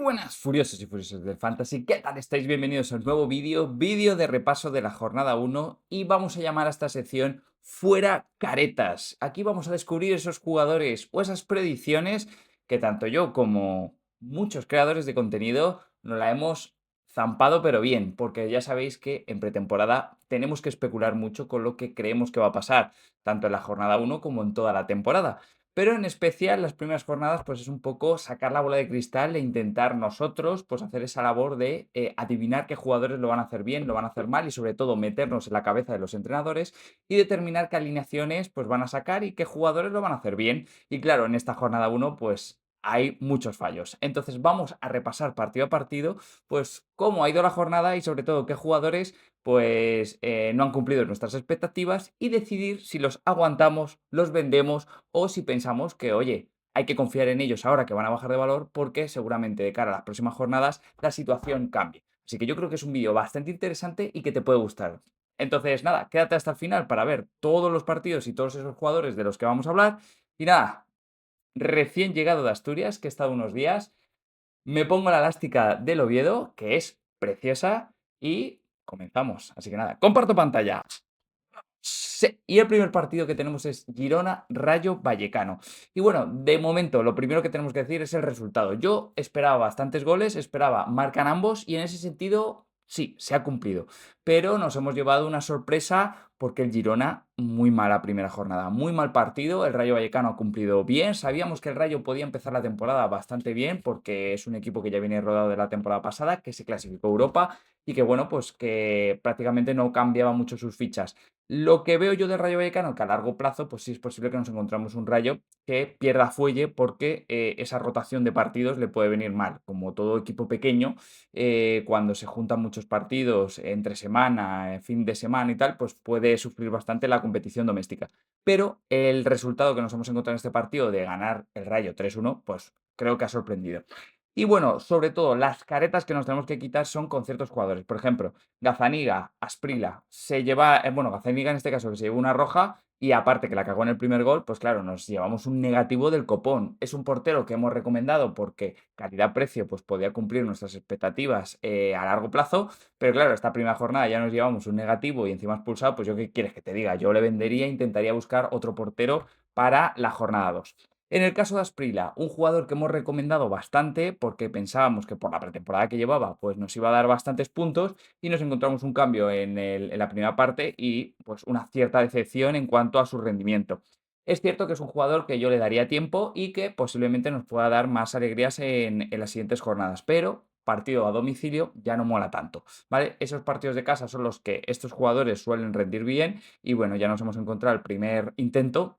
buenas, furiosos y furiosos del Fantasy. ¿Qué tal estáis? Bienvenidos a un nuevo vídeo de repaso de la jornada 1 y vamos a llamar a esta sección Fuera Caretas. Aquí vamos a descubrir esos jugadores o esas predicciones que tanto yo como muchos creadores de contenido nos la hemos zampado pero bien, porque ya sabéis que en pretemporada tenemos que especular mucho con lo que creemos que va a pasar, tanto en la jornada 1 como en toda la temporada. Pero en especial las primeras jornadas, pues es un poco sacar la bola de cristal e intentar nosotros, pues hacer esa labor de adivinar qué jugadores lo van a hacer bien, lo van a hacer mal y sobre todo meternos en la cabeza de los entrenadores y determinar qué alineaciones pues van a sacar y qué jugadores lo van a hacer bien. Y claro, en esta jornada uno pues hay muchos fallos. Entonces vamos a repasar partido a partido, pues cómo ha ido la jornada y sobre todo qué jugadores pues no han cumplido nuestras expectativas y decidir si los aguantamos, los vendemos o si pensamos que, oye, hay que confiar en ellos ahora que van a bajar de valor porque seguramente de cara a las próximas jornadas la situación cambie. Así que yo creo que es un vídeo bastante interesante y que te puede gustar. Entonces, nada, quédate hasta el final para ver todos los partidos y todos esos jugadores de los que vamos a hablar. Y nada, recién llegado de Asturias, que he estado unos días, me pongo la elástica del Oviedo, que es preciosa, y comenzamos. Así que nada, comparto pantalla. Sí, y el primer partido que tenemos es Girona-Rayo Vallecano. Y bueno, de momento, lo primero que tenemos que decir es el resultado. Yo esperaba bastantes goles, esperaba marcan ambos y en ese sentido, sí, se ha cumplido. Pero nos hemos llevado una sorpresa porque el Girona, muy mala primera jornada, muy mal partido. El Rayo Vallecano ha cumplido bien. Sabíamos que el Rayo podía empezar la temporada bastante bien porque es un equipo que ya viene rodado de la temporada pasada, que se clasificó a Europa y que bueno, pues que prácticamente no cambiaba mucho sus fichas. Lo que veo yo del Rayo Vallecano, que a largo plazo, pues sí es posible que nos encontramos un Rayo que pierda fuelle porque esa rotación de partidos le puede venir mal. Como todo equipo pequeño, cuando se juntan muchos partidos entre semana, fin de semana y tal, pues puede sufrir bastante la competición doméstica. Pero el resultado que nos hemos encontrado en este partido de ganar el Rayo 3-1, pues creo que ha sorprendido. Y bueno, sobre todo, las caretas que nos tenemos que quitar son con ciertos jugadores. Por ejemplo, Gazaniga, Asprila, se lleva, bueno, Gazaniga en este caso que se lleva una roja y aparte que la cagó en el primer gol, pues claro, nos llevamos un negativo del copón. Es un portero que hemos recomendado porque calidad-precio pues podía cumplir nuestras expectativas a largo plazo, pero claro, esta primera jornada ya nos llevamos un negativo y encima expulsado, pues yo qué quieres que te diga, yo le vendería, intentaría buscar otro portero para la jornada 2. En el caso de Asprila, un jugador que hemos recomendado bastante porque pensábamos que por la pretemporada que llevaba pues nos iba a dar bastantes puntos y nos encontramos un cambio en la primera parte y pues una cierta decepción en cuanto a su rendimiento. Es cierto que es un jugador que yo le daría tiempo y que posiblemente nos pueda dar más alegrías en las siguientes jornadas, pero partido a domicilio ya no mola tanto, ¿vale? Esos partidos de casa son los que estos jugadores suelen rendir bien y bueno, ya nos hemos encontrado el primer intento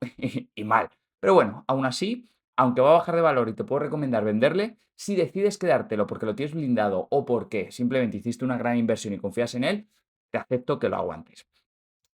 y mal. Pero bueno, aún así, aunque va a bajar de valor y te puedo recomendar venderle, si decides quedártelo porque lo tienes blindado o porque simplemente hiciste una gran inversión y confías en él, te acepto que lo aguantes.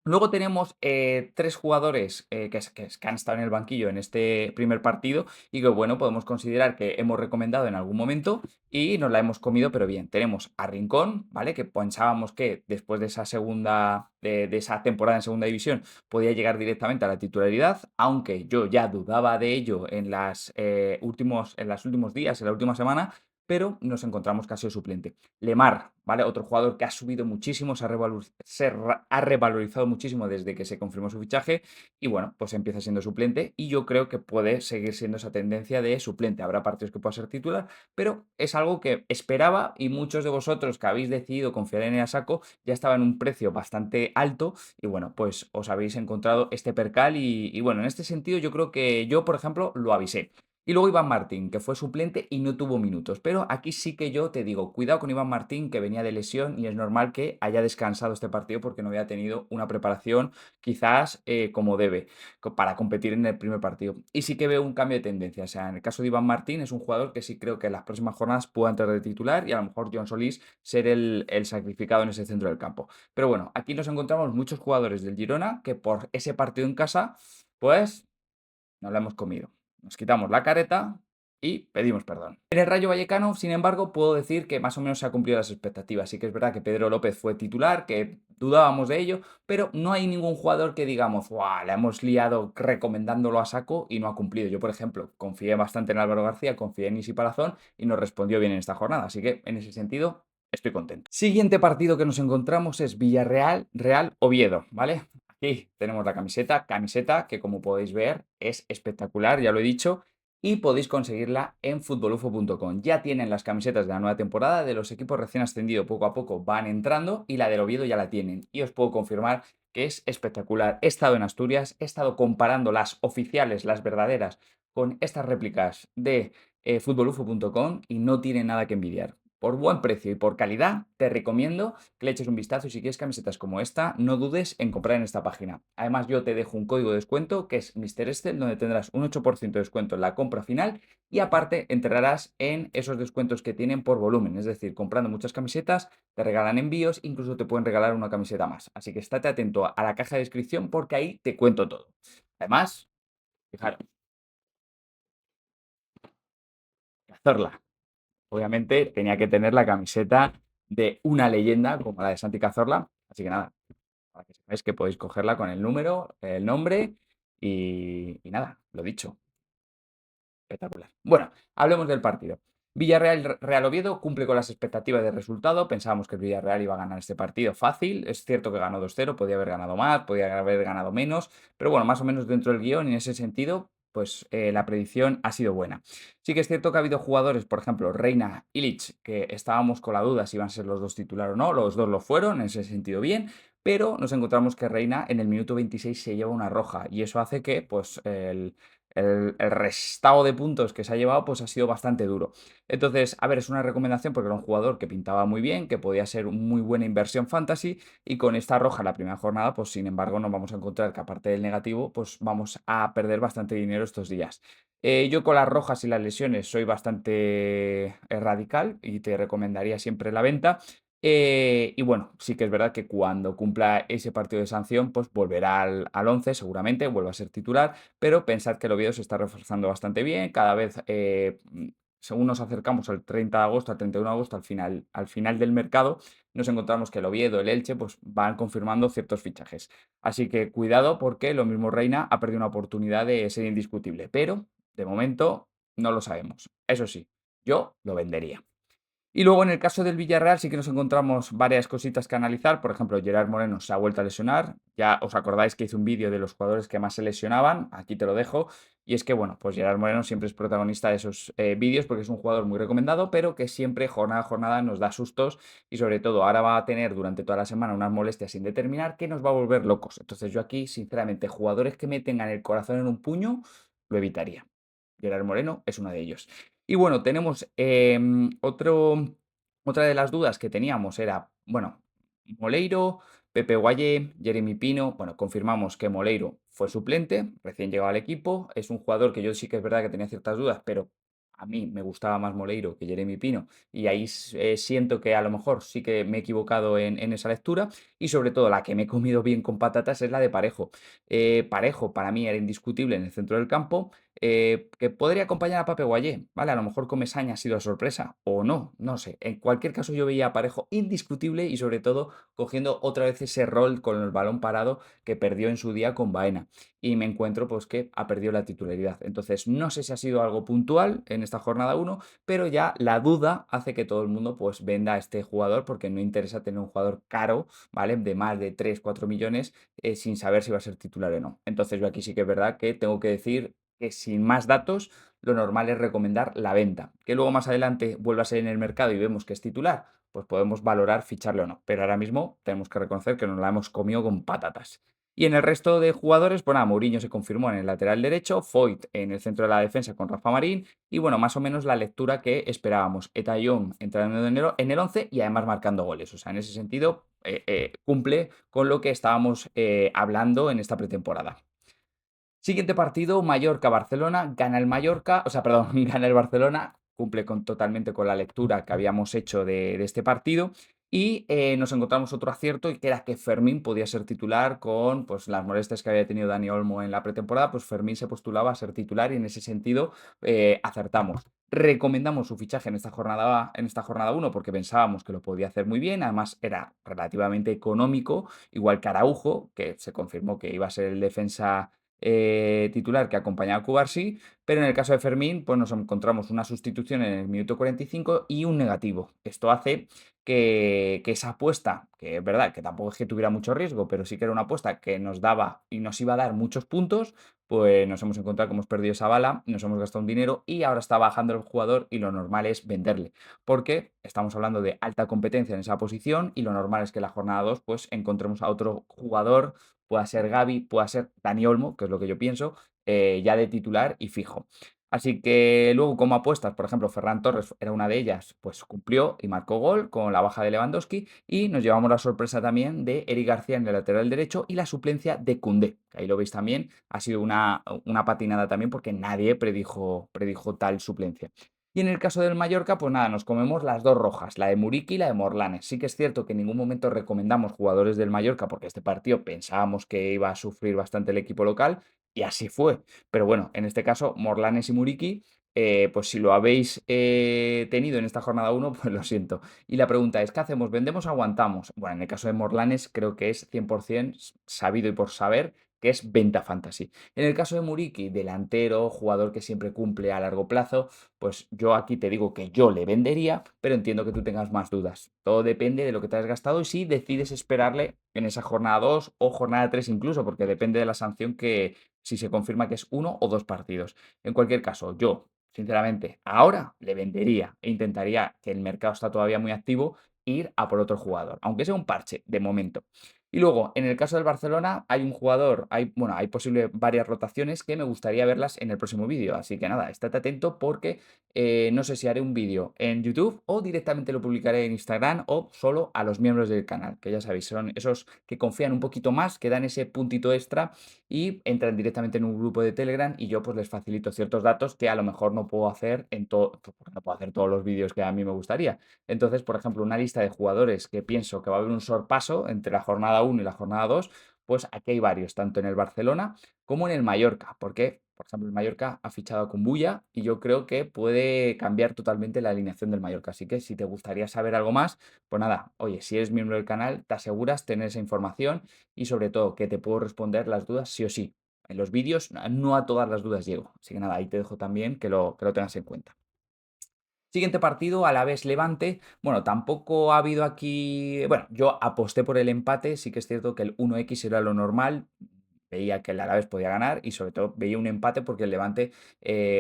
Luego tenemos tres jugadores que han estado en el banquillo en este primer partido y que, bueno, podemos considerar que hemos recomendado en algún momento y nos la hemos comido, pero bien. Tenemos a Rincón, ¿vale? Que pensábamos que después de esa segunda, de esa temporada en segunda división, podía llegar directamente a la titularidad, aunque yo ya dudaba de ello en los últimos días, en la última semana, pero nos encontramos casi suplente. Lemar, ¿vale? Otro jugador que ha subido muchísimo, ha revalorizado muchísimo desde que se confirmó su fichaje y bueno, pues empieza siendo suplente y yo creo que puede seguir siendo esa tendencia de suplente. Habrá partidos que pueda ser titular, pero es algo que esperaba y muchos de vosotros que habéis decidido confiar en él a saco ya estaba en un precio bastante alto y bueno, pues os habéis encontrado este percal y bueno, en este sentido yo creo que yo, por ejemplo, lo avisé. Y luego Iván Martín, que fue suplente y no tuvo minutos. Pero aquí sí que yo te digo, cuidado con Iván Martín, que venía de lesión y es normal que haya descansado este partido porque no había tenido una preparación quizás como debe para competir en el primer partido. Y sí que veo un cambio de tendencia. O sea, en el caso de Iván Martín es un jugador que sí creo que en las próximas jornadas pueda entrar de titular y a lo mejor John Solís ser el sacrificado en ese centro del campo. Pero bueno, aquí nos encontramos muchos jugadores del Girona que por ese partido en casa, pues nos la hemos comido. Nos quitamos la careta y pedimos perdón. En el Rayo Vallecano, sin embargo, puedo decir que más o menos se ha cumplido las expectativas. Sí que es verdad que Pedro López fue titular, que dudábamos de ello, pero no hay ningún jugador que digamos, ¡guau! La hemos liado recomendándolo a saco y no ha cumplido. Yo, por ejemplo, confié bastante en Álvaro García, confié en Isi Palazón y nos respondió bien en esta jornada. Así que, en ese sentido, estoy contento. Siguiente partido que nos encontramos es Villarreal, Real Oviedo, ¿vale? Aquí tenemos la camiseta que como podéis ver es espectacular, ya lo he dicho, y podéis conseguirla en futbolufo.com. Ya tienen las camisetas de la nueva temporada, de los equipos recién ascendidos poco a poco van entrando y la del Oviedo ya la tienen. Y os puedo confirmar que es espectacular. He estado en Asturias, he estado comparando las oficiales, las verdaderas, con estas réplicas de futbolufo.com y no tiene nada que envidiar. Por buen precio y por calidad, te recomiendo que le eches un vistazo y si quieres camisetas como esta, no dudes en comprar en esta página. Además, yo te dejo un código de descuento que es Mr. Excel, donde tendrás un 8% de descuento en la compra final y aparte entrarás en esos descuentos que tienen por volumen. Es decir, comprando muchas camisetas, te regalan envíos, incluso te pueden regalar una camiseta más. Así que estate atento a la caja de descripción porque ahí te cuento todo. Además, fijaros, Cazorla. Obviamente tenía que tener la camiseta de una leyenda como la de Santi Cazorla. Así que nada, para que sepáis que podéis cogerla con el número, el nombre y nada, lo dicho. Espectacular. Bueno, hablemos del partido. Villarreal Real Oviedo cumple con las expectativas de resultado. Pensábamos que el Villarreal iba a ganar este partido fácil. Es cierto que ganó 2-0, podía haber ganado más, podía haber ganado menos, pero bueno, más o menos dentro del guión, y en ese sentido, pues la predicción ha sido buena. Sí que es cierto que ha habido jugadores, por ejemplo, Reina, Illich, que estábamos con la duda si iban a ser los dos titulares o no, los dos lo fueron, en ese sentido bien, pero nos encontramos que Reina en el minuto 26 se lleva una roja y eso hace que pues el restado de puntos que se ha llevado pues ha sido bastante duro. Entonces, a ver, es una recomendación porque era un jugador que pintaba muy bien, que podía ser muy buena inversión fantasy y con esta roja la primera jornada, pues sin embargo nos vamos a encontrar que aparte del negativo, pues vamos a perder bastante dinero estos días. Yo con las rojas y las lesiones soy bastante radical y te recomendaría siempre la venta. Y bueno, sí que es verdad que cuando cumpla ese partido de sanción, pues volverá al 11 seguramente, vuelva a ser titular, pero pensad que el Oviedo se está reforzando bastante bien, cada vez, según nos acercamos al 30 de agosto, al 31 de agosto, al final del mercado, nos encontramos que el Oviedo, el Elche, pues van confirmando ciertos fichajes. Así que cuidado porque lo mismo Reina ha perdido una oportunidad de ser indiscutible, pero de momento no lo sabemos. Eso sí, yo lo vendería. Y luego en el caso del Villarreal sí que nos encontramos varias cositas que analizar. Por ejemplo, Gerard Moreno se ha vuelto a lesionar. Ya os acordáis que hice un vídeo de los jugadores que más se lesionaban. Aquí te lo dejo. Y es que, bueno, pues Gerard Moreno siempre es protagonista de esos vídeos porque es un jugador muy recomendado, pero que siempre jornada a jornada nos da sustos y sobre todo ahora va a tener durante toda la semana unas molestias sin determinar que nos va a volver locos. Entonces yo aquí, sinceramente, jugadores que me tengan el corazón en un puño, lo evitaría. Gerard Moreno es uno de ellos. Y bueno, tenemos otra de las dudas que teníamos era, bueno, Moleiro, Pepe Guayé, Jeremy Pino. Bueno, confirmamos que Moleiro fue suplente, recién llegado al equipo. Es un jugador que yo sí que es verdad que tenía ciertas dudas, pero a mí me gustaba más Moleiro que Jeremy Pino. Y ahí siento que a lo mejor sí que me he equivocado en esa lectura. Y sobre todo la que me he comido bien con patatas es la de Parejo. Parejo para mí era indiscutible en el centro del campo que podría acompañar a Pape Guayé, ¿vale? A lo mejor Comesaña ha sido sorpresa o no, no sé. En cualquier caso yo veía a Parejo indiscutible y sobre todo cogiendo otra vez ese rol con el balón parado que perdió en su día con Baena. Y me encuentro pues que ha perdido la titularidad. Entonces no sé si ha sido algo puntual en esta jornada 1, pero ya la duda hace que todo el mundo pues venda a este jugador porque no interesa tener un jugador caro, ¿vale? De más de 3 4 millones sin saber si va a ser titular o no. Entonces yo aquí sí que es verdad que tengo que decir que sin más datos, lo normal es recomendar la venta. Que luego más adelante vuelva a ser en el mercado y vemos que es titular, pues podemos valorar ficharle o no. Pero ahora mismo tenemos que reconocer que nos la hemos comido con patatas. Y en el resto de jugadores, pues nada, Mourinho se confirmó en el lateral derecho, Foyt en el centro de la defensa con Rafa Marín y bueno, más o menos la lectura que esperábamos. Etayón entrando en el 11 y además marcando goles. O sea, en ese sentido cumple con lo que estábamos hablando en esta pretemporada. Siguiente partido, Mallorca-Barcelona, gana el Mallorca, o sea, perdón, gana el Barcelona, cumple totalmente con la lectura que habíamos hecho de este partido y nos encontramos otro acierto y que era que Fermín podía ser titular con pues, las molestias que había tenido Dani Olmo en la pretemporada, pues Fermín se postulaba a ser titular y en ese sentido acertamos. Recomendamos su fichaje en esta jornada 1 porque pensábamos que lo podía hacer muy bien, además era relativamente económico, igual que Araujo, que se confirmó que iba a ser el defensa titular que acompañaba a Cubarsí, pero en el caso de Fermín, pues nos encontramos una sustitución en el minuto 45 y un negativo. Esto hace que esa apuesta, que es verdad que tampoco es que tuviera mucho riesgo, pero sí que era una apuesta que nos daba y nos iba a dar muchos puntos, pues nos hemos encontrado que hemos perdido esa bala, nos hemos gastado un dinero y ahora está bajando el jugador y lo normal es venderle, porque estamos hablando de alta competencia en esa posición y lo normal es que en la jornada 2 pues encontremos a otro jugador, pueda ser Gavi, pueda ser Dani Olmo, que es lo que yo pienso, ya de titular y fijo. Así que luego, como apuestas, por ejemplo, Ferran Torres era una de ellas, pues cumplió y marcó gol con la baja de Lewandowski y nos llevamos la sorpresa también de Eric García en el lateral derecho y la suplencia de Koundé, que ahí lo veis también, ha sido una patinada también porque nadie predijo tal suplencia. Y en el caso del Mallorca, pues nada, nos comemos las dos rojas, la de Muriqui y la de Morlanes. Sí que es cierto que en ningún momento recomendamos jugadores del Mallorca porque este partido pensábamos que iba a sufrir bastante el equipo local y así fue. Pero bueno, en este caso, Morlanes y Muriqui, pues si lo habéis tenido en esta jornada 1, pues lo siento. Y la pregunta es, ¿qué hacemos? ¿Vendemos o aguantamos? Bueno, en el caso de Morlanes creo que es 100% sabido y por saber que es venta fantasy. En el caso de Muriqui, delantero, jugador que siempre cumple a largo plazo, pues yo aquí te digo que yo le vendería, pero entiendo que tú tengas más dudas. Todo depende de lo que te has gastado y si decides esperarle en esa jornada 2 o jornada 3 incluso, porque depende de la sanción que si se confirma que es uno o dos partidos. En cualquier caso, yo, sinceramente, ahora le vendería e intentaría, que el mercado está todavía muy activo, ir a por otro jugador, aunque sea un parche de momento. Y luego, en el caso del Barcelona, hay un jugador, bueno, hay posible varias rotaciones que me gustaría verlas en el próximo vídeo. Así que nada, estate atento porque no sé si haré un vídeo en YouTube o directamente lo publicaré en Instagram o solo a los miembros del canal, que ya sabéis, son esos que confían un poquito más, que dan ese puntito extra y entran directamente en un grupo de Telegram y yo pues les facilito ciertos datos que a lo mejor no puedo hacer no puedo hacer todos los vídeos que a mí me gustaría. Entonces, por ejemplo, una lista de jugadores que pienso que va a haber un sorpaso entre la jornada 1 y la jornada 2, pues aquí hay varios, tanto en el Barcelona como en el Mallorca, porque, por ejemplo, el Mallorca ha fichado a Kumbuya y yo creo que puede cambiar totalmente la alineación del Mallorca. Así que si te gustaría saber algo más, pues nada, oye, si eres miembro del canal, te aseguras tener esa información y sobre todo que te puedo responder las dudas sí o sí. En los vídeos no a todas las dudas llego. Así que nada, ahí te dejo también que lo tengas en cuenta. Siguiente partido, Alavés Levante. Bueno, tampoco ha habido aquí. Bueno, yo aposté por el empate. Sí que es cierto que el 1x era lo normal. Veía que el Alavés podía ganar y sobre todo veía un empate porque el Levante,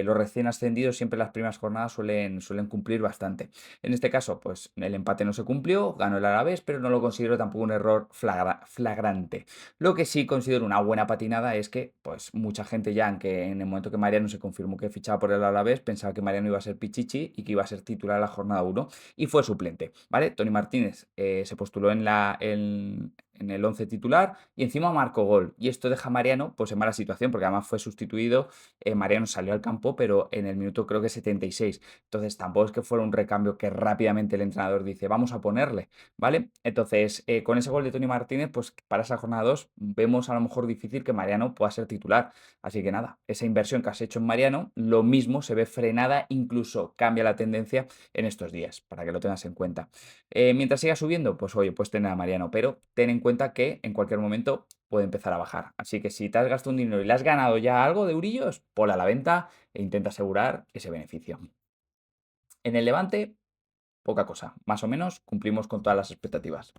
los recién ascendidos siempre en las primeras jornadas suelen cumplir bastante. En este caso, pues el empate no se cumplió, ganó el Alavés, pero no lo considero tampoco un error flagrante. Lo que sí considero una buena patinada es que, pues, mucha gente ya, aunque en el momento que Mariano se confirmó que fichaba por el Alavés, pensaba que Mariano iba a ser Pichichi y que iba a ser titular en la jornada 1 y fue suplente, ¿vale? Tony Martínez se postuló en el 11 titular y encima marcó gol. Y esto deja a Mariano pues en mala situación porque además fue sustituido. Mariano salió al campo, pero en el minuto creo que 76. Entonces tampoco es que fuera un recambio que rápidamente el entrenador dice, vamos a ponerle, ¿vale? Entonces, con ese gol de Tony Martínez, pues para esa jornada 2 vemos a lo mejor difícil que Mariano pueda ser titular. Así que nada, esa inversión que has hecho en Mariano, lo mismo se ve frenada, incluso cambia la tendencia en estos días, para que lo tengas en cuenta. Mientras siga subiendo, pues oye, pues tener a Mariano, pero ten en cuenta que en cualquier momento puede empezar a bajar. Así que si te has gastado un dinero y le has ganado ya algo de eurillos, ponla a la venta e intenta asegurar ese beneficio. En el Levante, poca cosa. Más o menos cumplimos con todas las expectativas.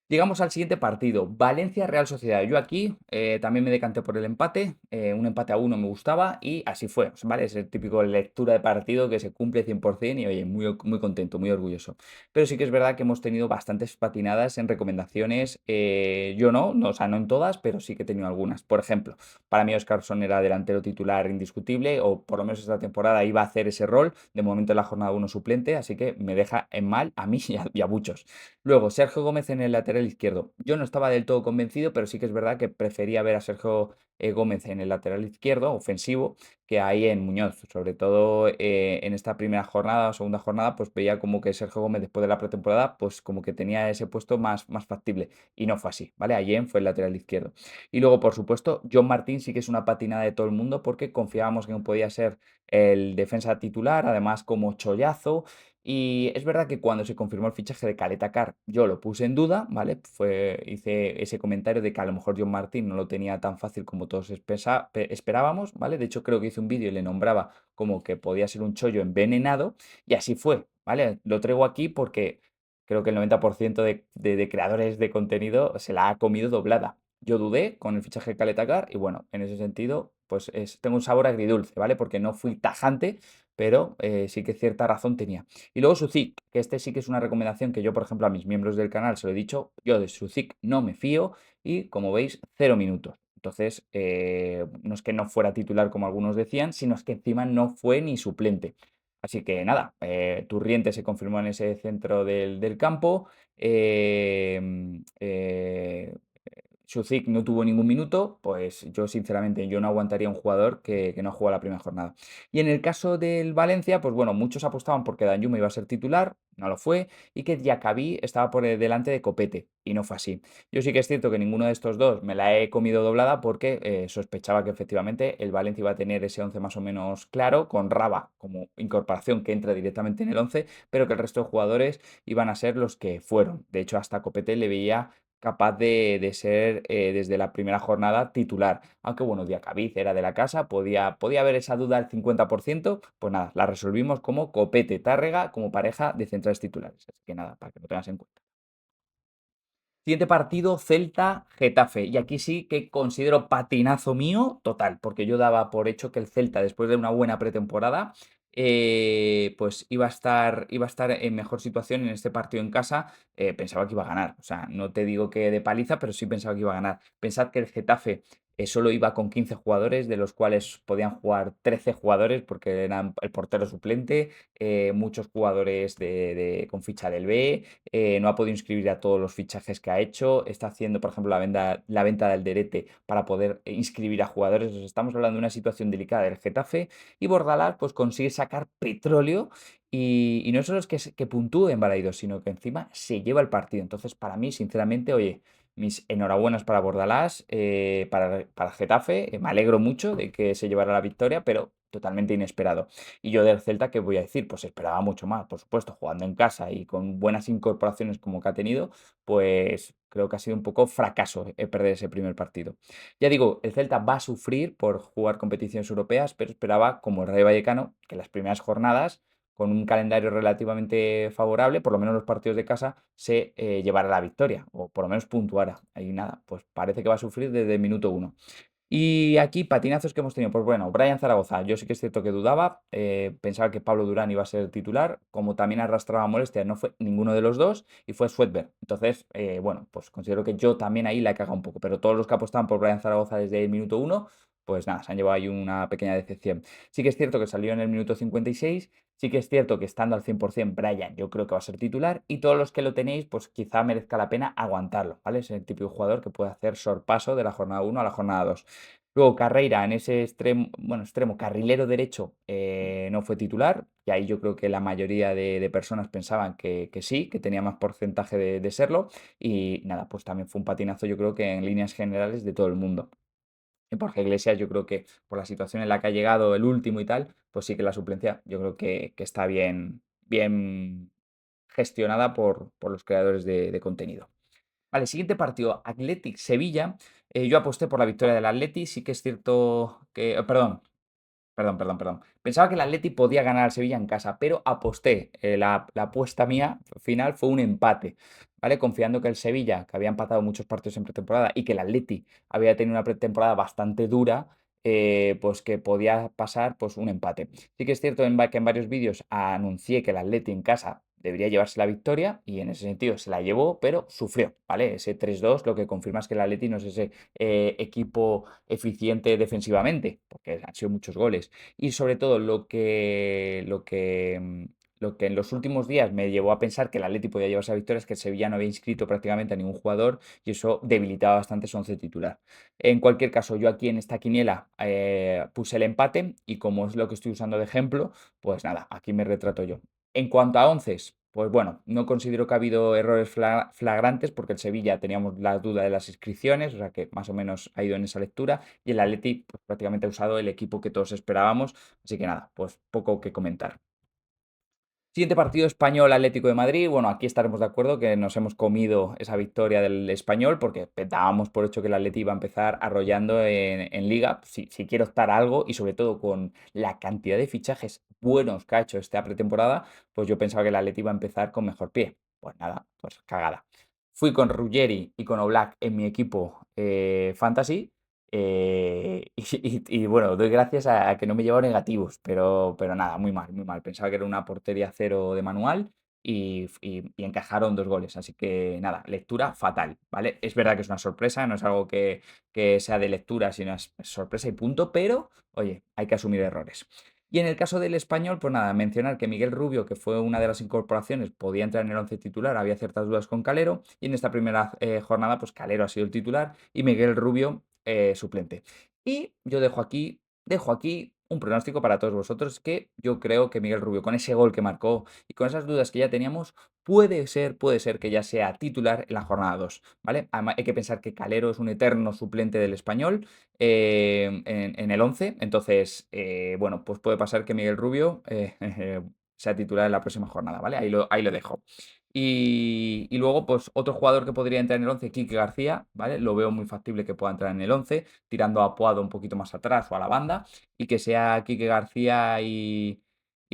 Llegamos al siguiente partido, Valencia-Real Sociedad. Yo aquí también me decanté por el empate, un empate a uno me gustaba y así fue, ¿vale? Es el típico lectura de partido que se cumple 100% y oye, muy, muy contento, muy orgulloso. Pero sí que es verdad que hemos tenido bastantes patinadas en recomendaciones, yo no, o sea, no en todas, pero sí que he tenido algunas. Por ejemplo, para mí Oscarson era delantero titular indiscutible o por lo menos esta temporada iba a hacer ese rol, de momento en la jornada 1 suplente, así que me deja en mal a mí y a muchos. Luego, Sergio Gómez en el lateral lateral izquierdo. Yo no estaba del todo convencido, pero sí que es verdad que prefería ver a Sergio Gómez en el lateral izquierdo, ofensivo, que ahí en Muñoz. Sobre todo en esta primera jornada o segunda jornada, pues veía como que Sergio Gómez después de la pretemporada, pues como que tenía ese puesto más factible. Y no fue así, ¿vale? Allí fue el lateral izquierdo. Y luego, por supuesto, John Martín sí que es una patinada de todo el mundo porque confiábamos que no podía ser el defensa titular, además como chollazo. Y es verdad que cuando se confirmó el fichaje de Caleta Car, yo lo puse en duda, ¿vale? Hice ese comentario de que a lo mejor John Martín no lo tenía tan fácil como todos esperábamos, ¿vale? De hecho, creo que hice un vídeo y le nombraba como que podía ser un chollo envenenado, y así fue, ¿vale? Lo traigo aquí porque creo que el 90% de creadores de contenido se la ha comido doblada. Yo dudé con el fichaje de Caleta Car y bueno, en ese sentido, pues tengo un sabor agridulce, ¿vale? Porque no fui tajante, pero sí que cierta razón tenía. Y luego Sucik, que este sí que es una recomendación que yo, por ejemplo, a mis miembros del canal se lo he dicho, yo de Sucik no me fío y, como veis, 0 minutos. Entonces, no es que no fuera titular como algunos decían, sino es que encima no fue ni suplente. Así que nada, Turriente se confirmó en ese centro del campo. Sucik no tuvo ningún minuto, pues yo sinceramente yo no aguantaría un jugador que no juega la primera jornada. Y en el caso del Valencia, pues bueno, muchos apostaban porque Danjuma iba a ser titular, no lo fue, y que Diacabí estaba por delante de Copete, y no fue así. Yo sí que es cierto que ninguno de estos dos me la he comido doblada porque sospechaba que efectivamente el Valencia iba a tener ese 11 más o menos claro, con Raba como incorporación que entra directamente en el 11, pero que el resto de jugadores iban a ser los que fueron. De hecho, hasta Copete le veía capaz de ser desde la primera jornada titular. Aunque bueno, Diacabí era de la casa, podía haber esa duda al 50%, pues nada, la resolvimos como Copete Tárrega como pareja de centrales titulares. Así que nada, para que lo tengas en cuenta. Siguiente partido, Celta-Getafe. Y aquí sí que considero patinazo mío total, porque yo daba por hecho que el Celta, después de una buena pretemporada, pues iba a estar en mejor situación en este partido en casa. Pensaba que iba a ganar. O sea, no te digo que de paliza, pero sí pensaba que iba a ganar. Pensad que el Getafe solo iba con 15 jugadores, de los cuales podían jugar 13 jugadores, porque eran el portero suplente, muchos jugadores con ficha del B. No ha podido inscribir a todos los fichajes que ha hecho, está haciendo, por ejemplo, la venta del Derete para poder inscribir a jugadores. Estamos hablando de una situación delicada del Getafe, y Bordalás pues consigue sacar petróleo y no solo es que puntúe en Balaidos, sino que encima se lleva el partido. Entonces, para mí, sinceramente, oye, mis enhorabuenas para Bordalás, para Getafe, me alegro mucho de que se llevara la victoria, pero totalmente inesperado. Y yo del Celta, ¿qué voy a decir? Pues esperaba mucho más, por supuesto, jugando en casa y con buenas incorporaciones como que ha tenido, pues creo que ha sido un poco fracaso perder ese primer partido. Ya digo, el Celta va a sufrir por jugar competiciones europeas, pero esperaba, como el Rayo Vallecano, que las primeras jornadas, con un calendario relativamente favorable, por lo menos los partidos de casa, se llevara la victoria, o por lo menos puntuara. Ahí nada, pues parece que va a sufrir desde el minuto uno. Y aquí, patinazos que hemos tenido. Pues bueno, Brian Zaragoza, yo sí que es cierto que dudaba, pensaba que Pablo Durán iba a ser titular, como también arrastraba molestias, no fue ninguno de los dos y fue Swedberg. Entonces, bueno, pues considero que yo también ahí la he cagado un poco, pero todos los que apostaban por Brian Zaragoza desde el minuto uno, pues nada, se han llevado ahí una pequeña decepción. Sí que es cierto que salió en el minuto 56, sí que es cierto que estando al 100% Brian yo creo que va a ser titular, y todos los que lo tenéis, pues quizá merezca la pena aguantarlo, ¿vale? Es el tipo de jugador que puede hacer sorpaso de la jornada uno a la jornada 2. Luego Carreira en ese extremo, bueno, extremo carrilero derecho, no fue titular, y ahí yo creo que la mayoría de personas pensaban que sí, que tenía más porcentaje de serlo, y nada, pues también fue un patinazo yo creo que en líneas generales de todo el mundo. Y Borja Iglesias yo creo que por la situación en la que ha llegado el último y tal, pues sí que la suplencia yo creo que está bien gestionada por los creadores de contenido. Vale, siguiente partido, Athletic-Sevilla. Yo aposté por la victoria del Athletic. Sí que es cierto que. Perdón. Pensaba que el Athletic podía ganar al Sevilla en casa, pero aposté. La apuesta mía final fue un empate, ¿vale? Confiando que el Sevilla, que había empatado muchos partidos en pretemporada, y que el Athletic había tenido una pretemporada bastante dura, pues que podía pasar pues un empate. Sí que es cierto que en varios vídeos anuncié que el Athletic en casa debería llevarse la victoria, y en ese sentido se la llevó, pero sufrió, ¿vale? Ese 3-2 lo que confirma es que el Athletic no es ese equipo eficiente defensivamente, porque han sido muchos goles. Y sobre todo lo que en los últimos días me llevó a pensar que el Atleti podía llevarse a victoria es que el Sevilla no había inscrito prácticamente a ningún jugador y eso debilitaba bastante su once titular. En cualquier caso, yo aquí en esta quiniela puse el empate y como es lo que estoy usando de ejemplo, pues nada, aquí me retrato yo. En cuanto a onces, pues bueno, no considero que ha habido errores flagrantes porque el Sevilla teníamos la duda de las inscripciones, o sea que más o menos ha ido en esa lectura y el Atleti pues, prácticamente ha usado el equipo que todos esperábamos, así que nada, pues poco que comentar. Siguiente partido Español Atlético de Madrid. Bueno, aquí estaremos de acuerdo que nos hemos comido esa victoria del Español porque dábamos por hecho que el Atleti iba a empezar arrollando en Liga. Si quiero optar a algo y sobre todo con la cantidad de fichajes buenos que ha hecho esta pretemporada, pues yo pensaba que el Atleti iba a empezar con mejor pie. Pues nada, pues cagada. Fui con Ruggeri y con Oblak en mi equipo Fantasy. Y bueno, doy gracias a que no me llevo negativos, pero nada, muy mal, muy mal. Pensaba que era una portería cero de manual y encajaron 2 goles. Así que nada, lectura fatal, ¿vale? Es verdad que es una sorpresa, no es algo que sea de lectura, sino es sorpresa y punto, pero oye, hay que asumir errores. Y en el caso del español, pues nada, mencionar que Miguel Rubio, que fue una de las incorporaciones, podía entrar en el once titular, había ciertas dudas con Calero, y en esta primera jornada, pues Calero ha sido el titular y Miguel Rubio suplente. Y yo dejo aquí un pronóstico para todos vosotros que yo creo que Miguel Rubio, con ese gol que marcó y con esas dudas que ya teníamos, puede ser que ya sea titular en la jornada 2, ¿vale? Además, hay que pensar que Calero es un eterno suplente del español en el 11, entonces, bueno, pues puede pasar que Miguel Rubio sea titular en la próxima jornada, ¿vale? Ahí lo dejo. Y luego, pues otro jugador que podría entrar en el 11, Quique García, ¿vale? Lo veo muy factible que pueda entrar en el 11, tirando a Puado un poquito más atrás o a la banda, y que sea Quique García y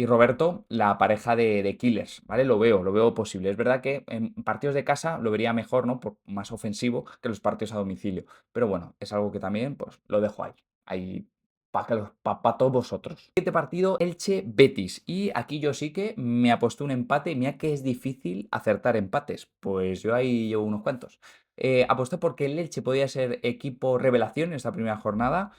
Roberto la pareja de killers, ¿vale? Lo veo posible. Es verdad que en partidos de casa lo vería mejor, ¿no? Más ofensivo que los partidos a domicilio. Pero bueno, es algo que también, pues, lo dejo ahí para todos vosotros. Siguiente partido, Elche-Betis. Y aquí yo sí que me aposté un empate. Mira que es difícil acertar empates. Pues yo ahí llevo unos cuantos. Aposté porque el Elche podía ser equipo revelación en esta primera jornada,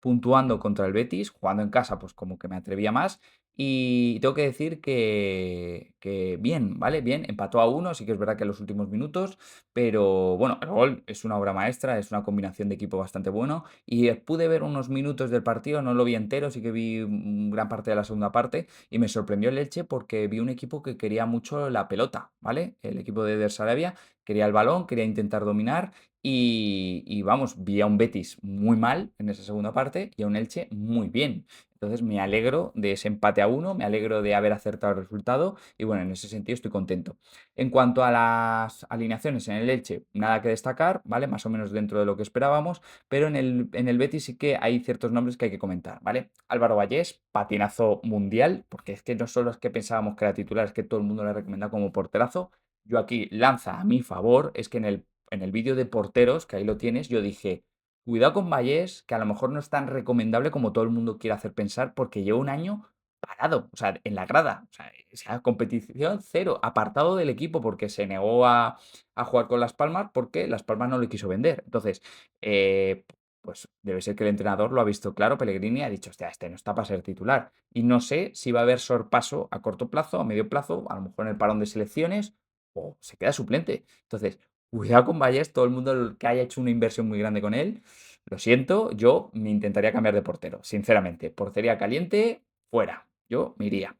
puntuando contra el Betis, jugando en casa, pues como que me atrevía más. Y tengo que decir que bien, ¿vale? Bien, empató a uno, sí que es verdad que en los últimos minutos, pero bueno, el gol es una obra maestra, es una combinación de equipo bastante bueno. Y pude ver unos minutos del partido, no lo vi entero, sí que vi gran parte de la segunda parte y me sorprendió el Elche porque vi un equipo que quería mucho la pelota, ¿vale? El equipo de Eder Sarabia quería el balón, quería intentar dominar y vamos, vi a un Betis muy mal en esa segunda parte y a un Elche muy bien. Entonces me alegro de ese empate a uno, me alegro de haber acertado el resultado y bueno, en ese sentido estoy contento. En cuanto a las alineaciones en el Elche, nada que destacar, ¿vale? Más o menos dentro de lo que esperábamos, pero en el Betis sí que hay ciertos nombres que hay que comentar, ¿vale? Álvaro Vallés, patinazo mundial, porque es que no solo es que pensábamos que era titular, es que todo el mundo le ha recomendado como porterazo. Yo aquí lanza a mi favor, es que en el vídeo de porteros, que ahí lo tienes, yo dije, cuidado con Vallés, que a lo mejor no es tan recomendable como todo el mundo quiere hacer pensar, porque lleva un año parado, o sea, en la grada, o sea, competición cero, apartado del equipo porque se negó a jugar con Las Palmas porque Las Palmas no le quiso vender. Entonces, pues debe ser que el entrenador lo ha visto claro, Pellegrini ha dicho, hostia, este no está para ser titular. Y no sé si va a haber sorpaso a corto plazo, a medio plazo, a lo mejor en el parón de selecciones, o se queda suplente. Entonces, cuidado con Vallés, todo el mundo que haya hecho una inversión muy grande con él. Lo siento, yo me intentaría cambiar de portero, sinceramente. Portería caliente, fuera. Yo me iría.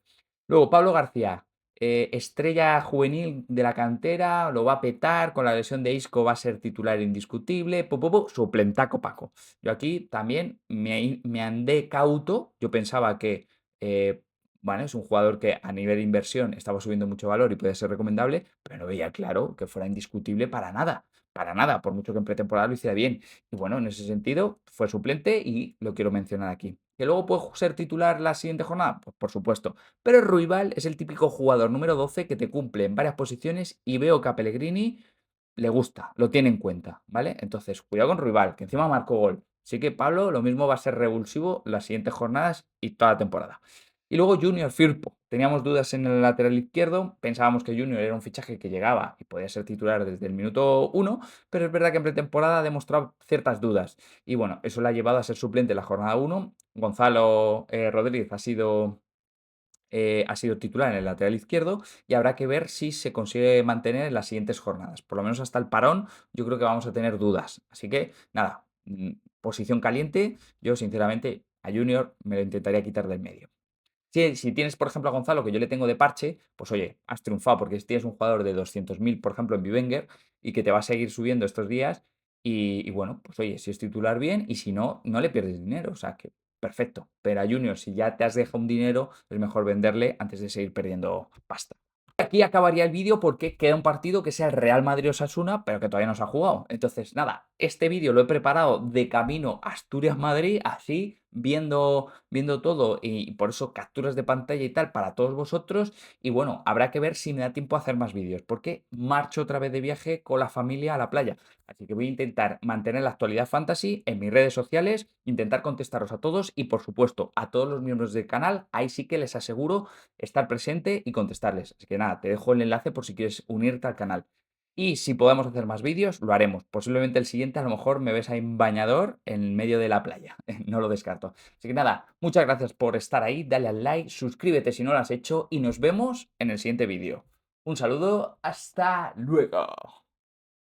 Luego, Pablo García, estrella juvenil de la cantera, lo va a petar, con la lesión de Isco va a ser titular indiscutible, suplentaco Paco. Yo aquí también me andé cauto, yo pensaba que, bueno, es un jugador que a nivel de inversión estaba subiendo mucho valor y puede ser recomendable, pero no veía claro que fuera indiscutible para nada, por mucho que en pretemporada lo hiciera bien. Y bueno, en ese sentido fue suplente y lo quiero mencionar aquí. ¿Que luego puede ser titular la siguiente jornada? Pues por supuesto. Pero Ruibal es el típico jugador número 12 que te cumple en varias posiciones y veo que a Pellegrini le gusta, lo tiene en cuenta, ¿vale? Entonces, cuidado con Ruibal, que encima marcó gol. Así que Pablo, lo mismo va a ser revulsivo las siguientes jornadas y toda la temporada. Y luego Junior Firpo. Teníamos dudas en el lateral izquierdo. Pensábamos que Junior era un fichaje que llegaba y podía ser titular desde el minuto 1, pero es verdad que en pretemporada ha demostrado ciertas dudas. Y bueno, eso le ha llevado a ser suplente en la jornada 1. Gonzalo Rodríguez ha sido ha sido titular en el lateral izquierdo y habrá que ver si se consigue mantener en las siguientes jornadas. Por lo menos hasta el parón, yo creo que vamos a tener dudas. Así que, nada, posición caliente. Yo, sinceramente, a Junior me lo intentaría quitar del medio. Si tienes, por ejemplo, a Gonzalo, que yo le tengo de parche, pues oye, has triunfado porque si tienes un jugador de 200.000, por ejemplo, en Bivenger, y que te va a seguir subiendo estos días, y bueno, pues oye, si es titular bien, y si no, no le pierdes dinero, o sea que perfecto. Pero a Junior, si ya te has dejado un dinero, es mejor venderle antes de seguir perdiendo pasta. Aquí acabaría el vídeo porque queda un partido que sea el Real Madrid-Osasuna, pero que todavía no se ha jugado. Entonces, nada, este vídeo lo he preparado de camino a Asturias-Madrid, así, viendo todo y por eso capturas de pantalla y tal para todos vosotros. Y bueno, habrá que ver si me da tiempo a hacer más vídeos, porque marcho otra vez de viaje con la familia a la playa. Así que voy a intentar mantener la actualidad fantasy en mis redes sociales, intentar contestaros a todos y por supuesto a todos los miembros del canal, ahí sí que les aseguro estar presente y contestarles. Así que nada, te dejo el enlace por si quieres unirte al canal. Y si podemos hacer más vídeos, lo haremos. Posiblemente el siguiente a lo mejor me ves ahí en bañador en medio de la playa. No lo descarto. Así que nada, muchas gracias por estar ahí, dale al like, suscríbete si no lo has hecho y nos vemos en el siguiente vídeo. Un saludo, hasta luego.